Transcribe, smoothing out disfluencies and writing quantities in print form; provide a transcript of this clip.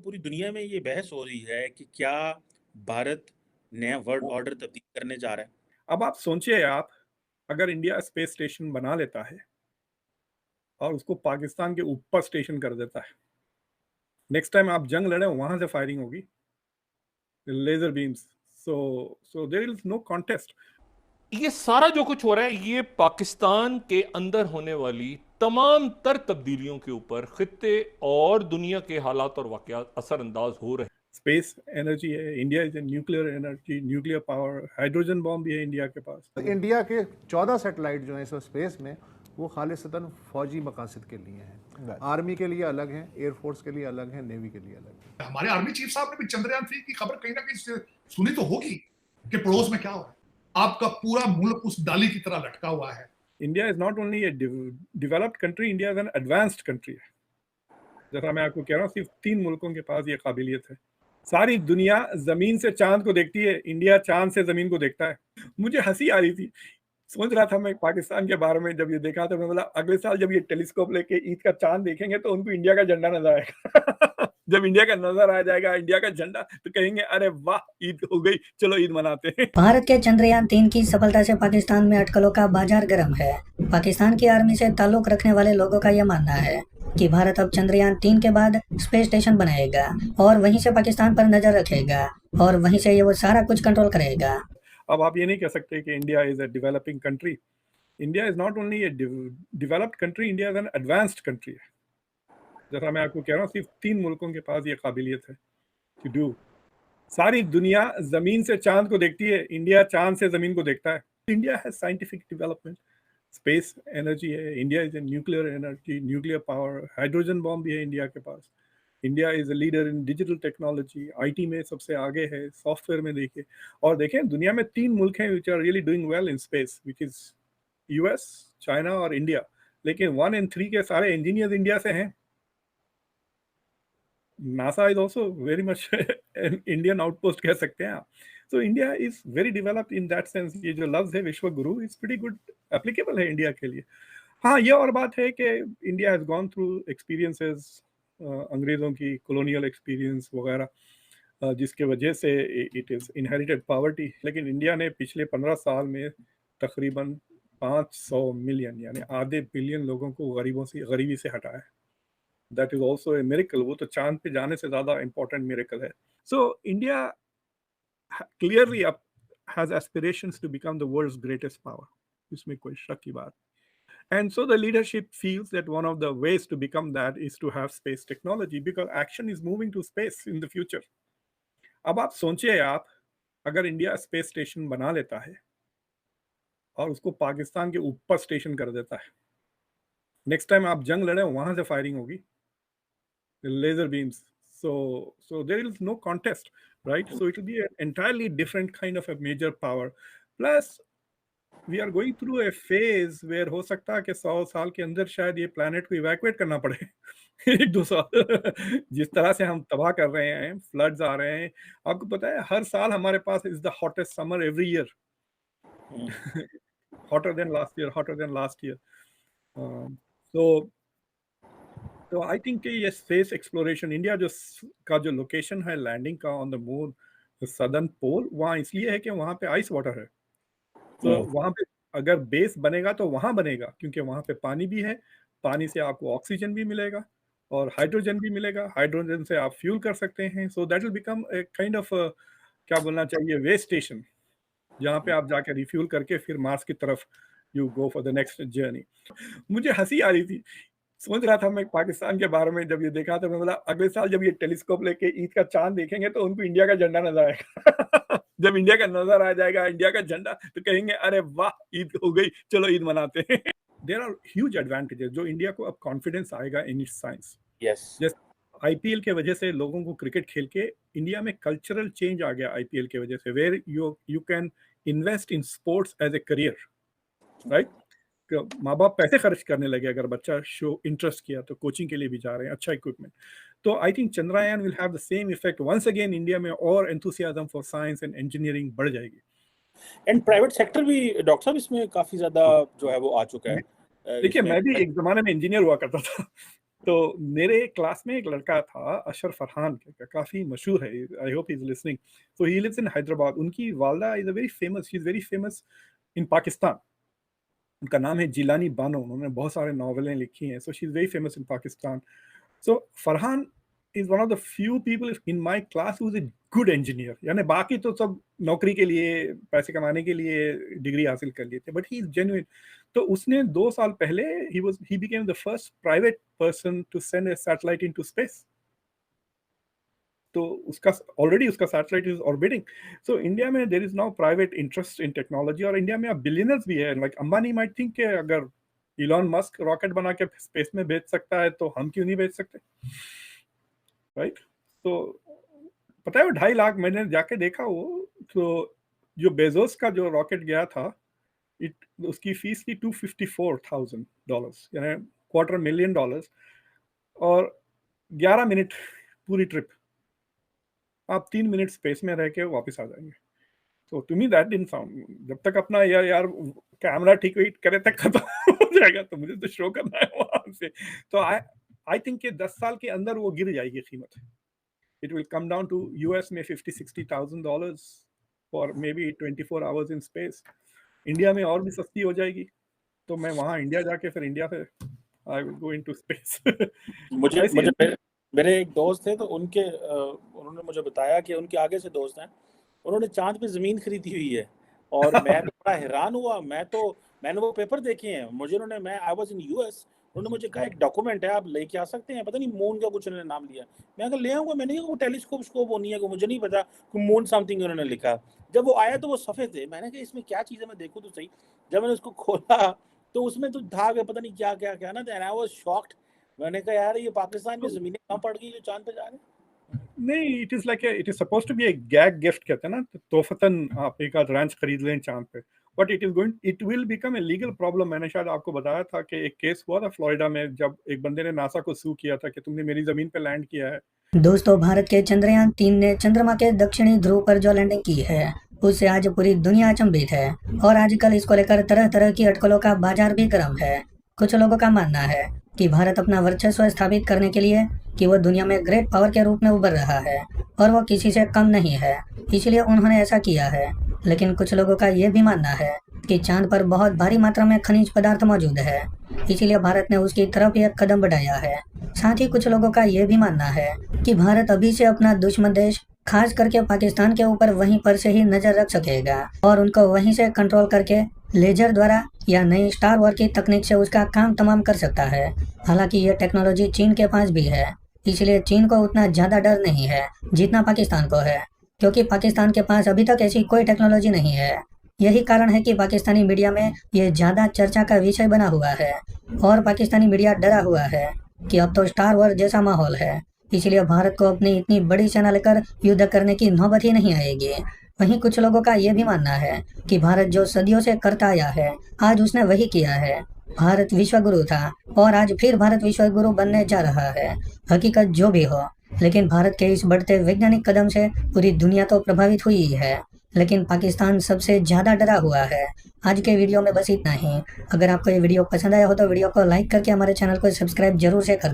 पूरी दुनिया में ये बहस हो रही है कि क्या भारत नया वर्ल्ड ऑर्डर तब्दील करने जा रहा है। अब आप सोचिए अगर इंडिया स्पेस स्टेशन बना लेता है और उसको पाकिस्तान के ऊपर स्टेशन कर देता है, नेक्स्ट टाइम आप जंग लड़े वहां से फायरिंग होगी, laser beams. So there is no contest. ये सारा जो कुछ हो रहा है ये पाकिस्तान के अंदर होने वाली तमाम तर तब्दीलियों के ऊपर खित्ते और दुनिया के हालात और वाकयात असरअंदाज हो रहे हैं। स्पेस एनर्जी है, India is a nuclear energy, nuclear power, hydrogen bomb भी है इंडिया के पास। इंडिया के 14 सैटेलाइट जो हैं इस वक्त स्पेस में, वो खालिसतन फौजी मकासद के लिए हैं। आर्मी के लिए अलग हैं, एयरफोर्स के लिए अलग हैं, नेवी के लिए अलग हैं। हमारे आर्मी चीफ साहब ने भी चंद्रयान 3 की खबर कहीं ना कहीं सुनी तो होगी कि पड़ोस में क्या हो रहा है। आपका पूरा मुल्क उस डाली की तरह लटका हुआ है। India is not only A developed country, India is an advanced country है। जैसा मैं आपको कह रहा हूँ, सिर्फ 3 मुल्कों के पास ये काबिलियत है। सारी दुनिया जमीन से चांद को देखती है, इंडिया चांद से जमीन को देखता है। मुझे हंसी आ रही थी, सोच रहा था मैं पाकिस्तान के बारे में, जब ये देखा तो मैं बोला अगले साल जब ये टेलीस्कोप लेके ईद का चांद देखेंगे तो उनको इंडिया का झंडा नजर आएगा। जब इंडिया का नजर आ जाएगा, इंडिया का झंडा, तो कहेंगे अरे वाह, ईद हो गई, चलो ईद मनाते हैं। भारत के चंद्रयान 3 की सफलता से पाकिस्तान में अटकलों का बाजार गर्म है। पाकिस्तान की आर्मी से ताल्लुक रखने वाले लोगों का यह मानना है कि भारत अब चंद्रयान 3 के बाद स्पेस स्टेशन बनाएगा और वहीं से पाकिस्तान पर नजर रखेगा और वहीं से ये वो सारा कुछ कंट्रोल करेगा। अब आप ये नहीं कह सकते कि India is a developing country. India is not only A developed country, India is an advanced country है। जैसा मैं आपको कह रहा हूँ, सिर्फ 3 मुल्कों के पास ये काबिलियत है टू डू। सारी दुनिया जमीन से चांद को देखती है, इंडिया चांद से जमीन को देखता है। इंडिया है साइंटिफिक डेवलपमेंट, स्पेस एनर्जी है, India is a nuclear energy, nuclear power, hydrogen bomb भी है इंडिया के पास। India is a leader in digital technology, IT में सबसे आगे है, सॉफ्टवेयर में देखिए। और देखें, दुनिया में 3 मुल्क हैं which are really doing well in space, which is US, China और इंडिया। लेकिन 1 and 3 के सारे इंजीनियर्स इंडिया से हैं। NASA is also very much an Indian outpost कह सकते हैं आप। So India is very developed in that sense. ये जो लफ्ज है विश्व गुरु इज प्रीटी गुड एप्लीकेबल है इंडिया के लिए। हाँ, ये और बात है कि India has gone through experiences, अंग्रेज़ों की कॉलोनियल एक्सपीरियंस वगैरह, जिसके वजह से इट इज़ इनहेरिटेड पॉवर्टी। लेकिन इंडिया ने पिछले 15 साल में तकरीबन 500 मिलियन यानी आधे बिलियन लोगों को गरीबी से हटाया है। That is also a miracle. वो तो चांद पे जाने से ज़्यादा इम्पोर्टेंट मिरेकल है। So India clearly has aspirations to become the world's greatest power, इसमें कोई शक की बात। And so the leadership feels that one of the ways to become that is to have space technology, because action is moving to space in the future. अब आप सोचिए अगर India space station बना लेता है और उसको पाकिस्तान के ऊपर स्टेशन कर देता है, नेक्स्ट टाइम आप जंग लड़े वहां से फायरिंग होगी, laser beams. So there is no contest, right? So it will be an entirely different kind of a major power. Plus we are going through a phase where हो सकता है कि 100 साल के अंदर शायद ये प्लैनेट को इवैक्यूएट करना पड़े। 1-2 साल। जिस तरह से हम तबाह कर रहे हैं, फ्लड्स आ रहे हैं। आपको पता है हर साल हमारे पास is the hottest summer every year. Hotter than last year, hotter than last year. तो आई थिंक कि ये स्पेस एक्सप्लोरेशन, इंडिया का जो लोकेशन है लैंडिंग का ऑन द मून, सदर्न पोल, वहाँ इसलिए है कि वहाँ पे आइस वाटर है। तो वहाँ पे अगर बेस बनेगा तो वहाँ बनेगा, क्योंकि वहाँ पे पानी भी है। पानी से आपको ऑक्सीजन भी मिलेगा और हाइड्रोजन भी मिलेगा। हाइड्रोजन से आप फ्यूल कर सकते हैं। So that will become a kind of, क्या बोलना चाहिए, वेस्ट स्टेशन, जहाँ पे आप जाके रिफ्यूल करके फिर मार्स की तरफ you go for the next journey. मुझे हंसी आ रही थी, सोच रहा था मैं पाकिस्तान के बारे में, जब ये देखा तो मैं बोला अगले साल जब ये टेलीस्कोप लेके ईद का चांद देखेंगे तो उनको इंडिया का झंडा नजर आएगा। जब इंडिया का नजर आ जाएगा, इंडिया का झंडा, तो कहेंगे अरे वाह, ईद हो गई, चलो ईद मनाते हैं। देयर आर ह्यूज एडवांटेजेस जो इंडिया को अब कॉन्फिडेंस आएगा इन इट्स साइंस। जैसे आईपीएल के वजह से लोगों को क्रिकेट खेल के इंडिया में कल्चरल चेंज आ गया आईपीएल के वजह से, where you can invest in sports as a career, right? माँ बाप पैसे खर्च करने लगे, अगर बच्चा शो इंटरेस्ट किया तो कोचिंग के लिए भी जा रहे हैं, अच्छा इक्विपमेंट। तो I think Chandrayaan will have the same effect once again. India में और enthusiasm for science and engineering बढ़ जाएगी। एंड प्राइवेट सेक्टर भी डॉक्टर साहब इसमें काफी ज्यादा जो है वो आ चुका है। देखिए, मैं भी एक जमाने में इंजीनियर हुआ करता था। तो मेरे क्लास में एक लड़का था अशरफ फरहान, काफ़ी मशहूर है, I hope he is listening. So he lives in Hyderabad. उनकी वालदा is a very famous, she is very famous in Pakistan. उनका नाम है जिलानी बानो, उन्होंने बहुत सारे नॉवेलें लिखी हैं, so she is very famous in Pakistan. So Farhan is one of the few people in my class who is a good engineer. यानी बाकी तो सब नौकरी के लिए, पैसे कमाने के लिए डिग्री हासिल कर लिए थे, बट ही इज़ जेन्युइन। तो उसने 2 साल पहले ही became the first private person to send a satellite into space. तो उसका ऑलरेडी उसका satellite is orbiting. So India में there is now private interest in technology, और इंडिया में अब बिलियनर्स भी है। लाइक अंबानी माइट थिंक कि अगर इलॉन मस्क रॉकेट बना के स्पेस में भेज सकता है तो हम क्यों नहीं भेज सकते, राइट? तो पता है वो 2.5 लाख, मैंने जाके देखा वो, तो जो बेजोस का जो रॉकेट गया था, उसकी फीस थी $254,000, यानी $250,000, और 11 मिनट पूरी ट्रिप। आप 3 मिनट स्पेस में रह के वापस आ जाएंगे। तो to me that didn't sound, जब तक अपना यार कैमरा ठीक वेट करे तक खत्म हो जाएगा, तो मुझे तो शो करना है वहां से। तो आई थिंक कि 10 साल के अंदर वो गिर जाएगी कीमत। It will come down to US में $50,000-60,000 for may be 24 hours in space. India में और भी सस्ती हो जाएगी, तो मैं वहाँ इंडिया जाके फिर इंडिया से I will go into space. मेरे एक दोस्त थे, तो उन्होंने मुझे बताया कि उनके आगे से दोस्त हैं, उन्होंने चांद पे ज़मीन खरीदी हुई है, और मैं तो बड़ा हैरान हुआ। मैंने वो पेपर देखे हैं, मैं आई वाज इन यूएस, उन्होंने मुझे कहा एक डॉक्यूमेंट है, आप लेके आ सकते हैं, पता नहीं मून का कुछ उन्होंने नाम लिया। मैं कहा ले आऊँगा, मैंने कहा वो टेलीस्कोप वो नहीं है, मुझे नहीं पता, मून समथिंग उन्होंने लिखा। जब वो आया तो वो सफ़ेद थे, मैंने कहा इसमें क्या चीज़ है, मैं देखूँ तो सही। जब मैंने उसको खोला तो उसमें तो था पता नहीं क्या क्या क्या ना, आई वाज शॉक्ड। मैंने कहा यार ये पाकिस्तान में ज़मीनें कहाँ पड़ गई जो चांद पे जा रहे हैं। नहीं, it is like it is suppose to be a gag gift, कहते हैं ना, तोहफतन आप एक आध रैंच खरीद लें चांद पे, but it will become a legal problem. मैंने शायद आपको बताया था कि एक केस हुआ था फ्लोरिडा में, जब एक बंदे ने नासा को सू किया था कि तुमने मेरी जमीन पे लैंड किया है। दोस्तों, भारत के चंद्रयान 3 ने चंद्रमा के दक्षिणी ध्रुव पर जो लैंडिंग की है, उससे आज पूरी दुनिया अचंभित है, और आजकल इसको लेकर तरह तरह की अटकलों का बाजार भी गर्म है। कुछ लोगों का मानना है कि भारत अपना वर्चस्व स्थापित करने के लिए कि वो दुनिया में ग्रेट पावर के रूप में उभर रहा है और वो किसी से कम नहीं है, इसलिए उन्होंने ऐसा किया है। लेकिन कुछ लोगों का ये भी मानना है कि चांद पर बहुत भारी मात्रा में खनिज पदार्थ मौजूद है, इसीलिए भारत ने उसकी तरफ एक कदम बढ़ाया है। साथ ही कुछ लोगों का ये भी मानना है कि भारत अभी से अपना दुश्मन देश खास करके पाकिस्तान के ऊपर वहीं पर से ही नजर रख सकेगा और उनको वहीं से कंट्रोल करके लेजर द्वारा या नई स्टार वॉर की तकनीक से उसका काम तमाम कर सकता है। हालांकि ये टेक्नोलॉजी चीन के पास भी है, इसलिए चीन को उतना ज्यादा डर नहीं है जितना पाकिस्तान को है, क्योंकि पाकिस्तान के पास अभी तक ऐसी कोई टेक्नोलॉजी नहीं है। यही कारण है कि पाकिस्तानी मीडिया में ये ज्यादा चर्चा का विषय बना हुआ है और पाकिस्तानी मीडिया डरा हुआ है कि अब तो स्टार वॉर जैसा माहौल है, इसलिए भारत को अपनी इतनी बड़ी सेना लेकर युद्ध करने की नौबत ही नहीं आएगी। वहीं कुछ लोगों का ये भी मानना है कि भारत जो सदियों से करता आया है, आज उसने वही किया है। भारत विश्वगुरु था और आज फिर भारत विश्वगुरु बनने जा रहा है। हकीकत जो भी हो, लेकिन भारत के इस बढ़ते वैज्ञानिक कदम से पूरी दुनिया तो प्रभावित हुई है, लेकिन पाकिस्तान सबसे ज्यादा डरा हुआ है। आज के वीडियो में बस इतना ही। अगर आपको ये वीडियो पसंद आया हो तो वीडियो को लाइक करके हमारे चैनल को सब्सक्राइब जरूर से कर दें।